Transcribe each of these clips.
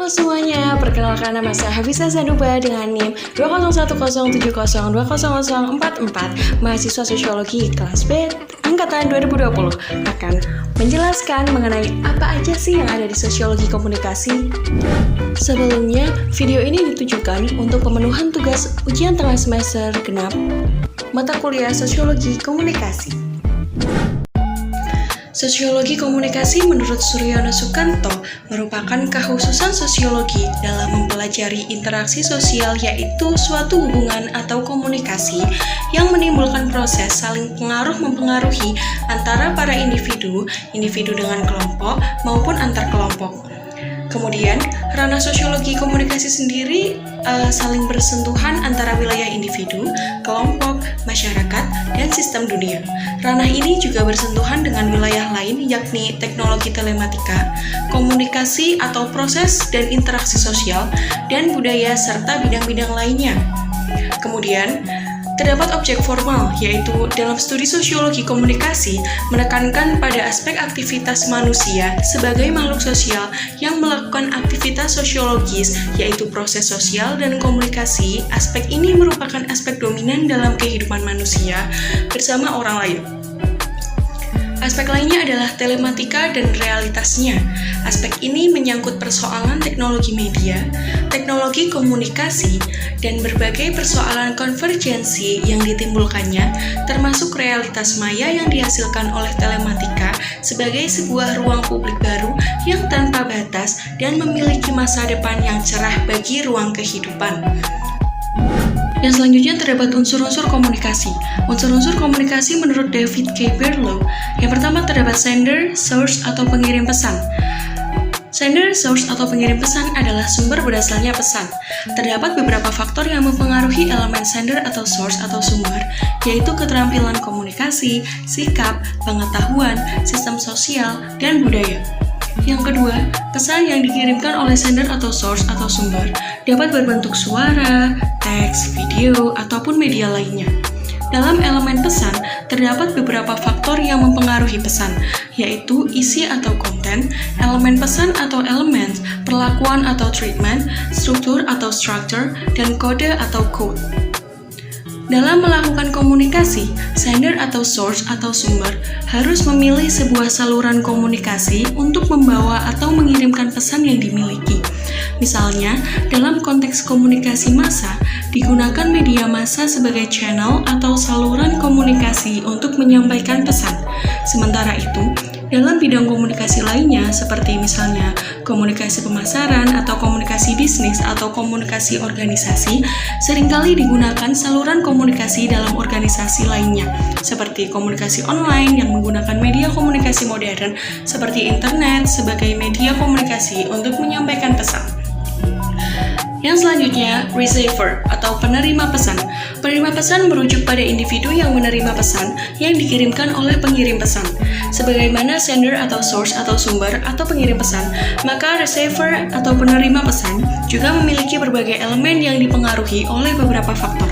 Halo semuanya, perkenalkan nama saya Hafizah Zanuba dengan NIM 2010702000044, mahasiswa Sosiologi kelas B angkatan 2020, akan menjelaskan mengenai apa aja sih yang ada di Sosiologi Komunikasi. Sebelumnya, video ini ditujukan untuk pemenuhan tugas ujian tengah semester genap mata kuliah Sosiologi Komunikasi. Sosiologi komunikasi menurut Suryono Sukanto merupakan kekhususan sosiologi dalam mempelajari interaksi sosial, yaitu suatu hubungan atau komunikasi yang menimbulkan proses saling pengaruh-mempengaruhi antara para individu dengan kelompok maupun antar kelompok. Kemudian, ranah sosiologi komunikasi sendiri saling bersentuhan antara wilayah individu, kelompok, masyarakat, dan sistem dunia. Ranah ini juga bersentuhan dengan wilayah lain, yakni teknologi telematika, komunikasi atau proses dan interaksi sosial, dan budaya serta bidang-bidang lainnya. Kemudian, terdapat objek formal, yaitu dalam studi sosiologi komunikasi menekankan pada aspek aktivitas manusia sebagai makhluk sosial yang melakukan aktivitas sosiologis, yaitu proses sosial dan komunikasi. Aspek ini merupakan aspek dominan dalam kehidupan manusia bersama orang lain. Aspek lainnya adalah telematika dan realitasnya. Aspek ini menyangkut persoalan teknologi media, teknologi komunikasi, dan berbagai persoalan konvergensi yang ditimbulkannya, termasuk realitas maya yang dihasilkan oleh telematika sebagai sebuah ruang publik baru yang tanpa batas dan memiliki masa depan yang cerah bagi ruang kehidupan. Yang selanjutnya terdapat unsur-unsur komunikasi. Unsur-unsur komunikasi menurut David K. Berlow. Yang pertama terdapat sender, source, atau pengirim pesan. Sender, source, atau pengirim pesan adalah sumber berasalnya pesan. Terdapat beberapa faktor yang mempengaruhi elemen sender atau source atau sumber, yaitu keterampilan komunikasi, sikap, pengetahuan, sistem sosial, dan budaya. Yang kedua, pesan yang dikirimkan oleh sender atau source atau sumber dapat berbentuk suara, teks, video, ataupun media lainnya. Dalam elemen pesan, terdapat beberapa faktor yang mempengaruhi pesan, yaitu isi atau konten, elemen pesan atau elements, perlakuan atau treatment, struktur atau structure, dan kode atau code. Dalam melakukan komunikasi, sender atau source atau sumber harus memilih sebuah saluran komunikasi untuk membawa atau mengirimkan pesan yang dimiliki. Misalnya, dalam konteks komunikasi massa, digunakan media massa sebagai channel atau saluran komunikasi untuk menyampaikan pesan. Sementara itu, dalam bidang komunikasi lainnya, seperti misalnya komunikasi pemasaran atau komunikasi bisnis atau komunikasi organisasi, seringkali digunakan saluran komunikasi dalam organisasi lainnya, seperti komunikasi online yang menggunakan media komunikasi modern seperti internet sebagai media komunikasi untuk menyampaikan pesan. Yang selanjutnya, receiver atau penerima pesan. Penerima pesan merujuk pada individu yang menerima pesan yang dikirimkan oleh pengirim pesan. Sebagaimana sender atau source atau sumber atau pengirim pesan, maka receiver atau penerima pesan juga memiliki berbagai elemen yang dipengaruhi oleh beberapa faktor.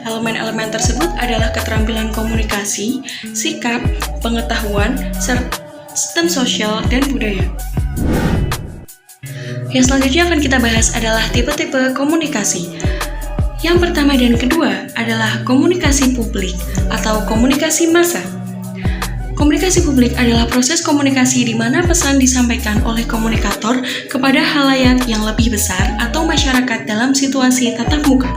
Elemen-elemen tersebut adalah keterampilan komunikasi, sikap, pengetahuan, serta sistem sosial dan budaya. Yang selanjutnya akan kita bahas adalah tipe-tipe komunikasi. Yang pertama dan kedua adalah komunikasi publik atau komunikasi massa. Komunikasi publik adalah proses komunikasi di mana pesan disampaikan oleh komunikator kepada khalayak yang lebih besar atau masyarakat dalam situasi tatap muka.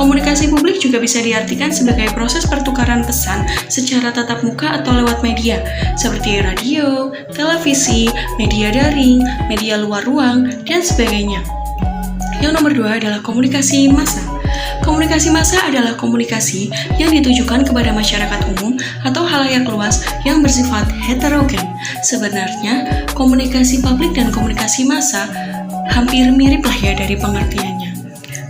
Komunikasi publik juga bisa diartikan sebagai proses pertukaran pesan secara tatap muka atau lewat media, seperti radio, televisi, media daring, media luar ruang, dan sebagainya. Yang nomor dua adalah komunikasi massa. Komunikasi massa adalah komunikasi yang ditujukan kepada masyarakat umum atau khalayak luas yang bersifat heterogen. Sebenarnya, komunikasi publik dan komunikasi massa hampir mirip lah ya dari pengertiannya.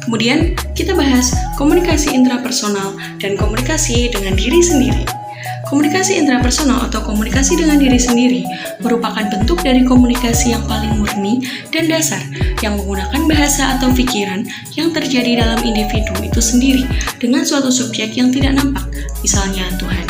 Kemudian, kita bahas komunikasi intrapersonal dan komunikasi dengan diri sendiri. Komunikasi intrapersonal atau komunikasi dengan diri sendiri merupakan bentuk dari komunikasi yang paling murni dan dasar yang menggunakan bahasa atau pikiran yang terjadi dalam individu itu sendiri dengan suatu subjek yang tidak nampak, misalnya Tuhan.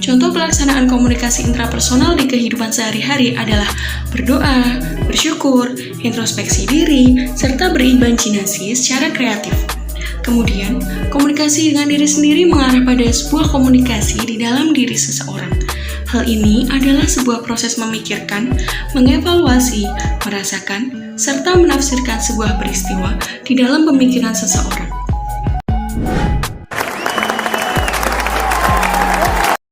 Contoh pelaksanaan komunikasi intrapersonal di kehidupan sehari-hari adalah berdoa, bersyukur, introspeksi diri, serta berimajinasi secara kreatif. Kemudian, komunikasi dengan diri sendiri mengarah pada sebuah komunikasi di dalam diri seseorang. Hal ini adalah sebuah proses memikirkan, mengevaluasi, merasakan, serta menafsirkan sebuah peristiwa di dalam pemikiran seseorang.